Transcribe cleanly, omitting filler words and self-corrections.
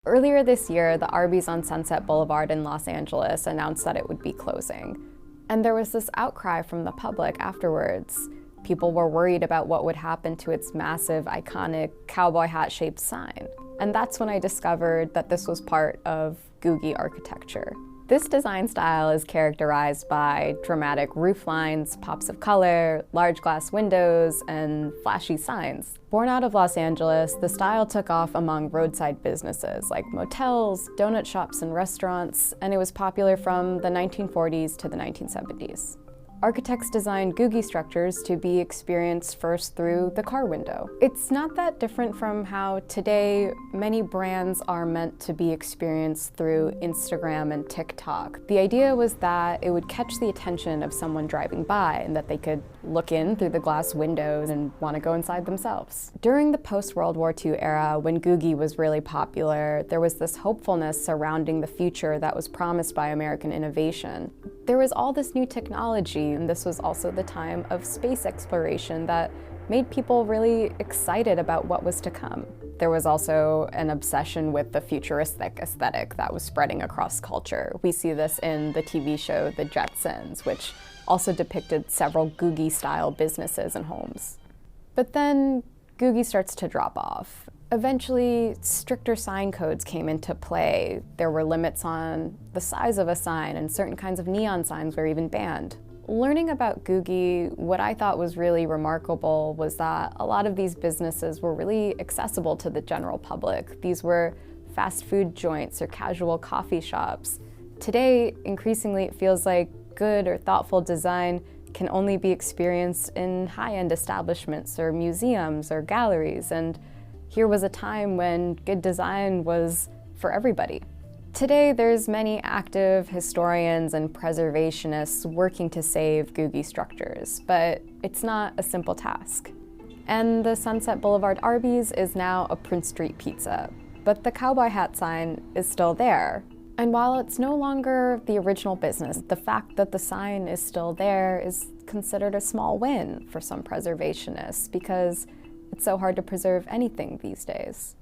Earlier this year, the Arby's on Sunset Boulevard in Los Angeles announced that it would be closing. And there was this outcry from the public afterwards. People were worried about what would happen to its massive, iconic cowboy hat-shaped sign. And that's when I discovered that this was part of Googie architecture. This design style is characterized by dramatic rooflines, pops of color, large glass windows, and flashy signs. Born out of Los Angeles, the style took off among roadside businesses like motels, donut shops, and restaurants, and it was popular from the 1940s to the 1970s. Architects designed Googie structures to be experienced first through the car window. It's not that different from how today many brands are meant to be experienced through Instagram and TikTok. The idea was that it would catch the attention of someone driving by and that they could look in through the glass windows and want to go inside themselves. During the post-World War II era, when Googie was really popular, there was this hopefulness surrounding the future that was promised by American innovation. There was all this new technology, and this was also the time of space exploration that made people really excited about what was to come. There was also an obsession with the futuristic aesthetic that was spreading across culture. We see this in the TV show The Jetsons, which also depicted several Googie-style businesses and homes. But then Googie starts to drop off. Eventually, stricter sign codes came into play. There were limits on the size of a sign, and certain kinds of neon signs were even banned. Learning about Googie, what I thought was really remarkable was that a lot of these businesses were really accessible to the general public. These were fast food joints or casual coffee shops. Today, increasingly, it feels like good or thoughtful design can only be experienced in high-end establishments or museums or galleries, and here was a time when good design was for everybody. Today, there's many active historians and preservationists working to save Googie structures, but it's not a simple task. And the Sunset Boulevard Arby's is now a Prince Street pizza, but the cowboy hat sign is still there. And while it's no longer the original business, the fact that the sign is still there is considered a small win for some preservationists because it's so hard to preserve anything these days.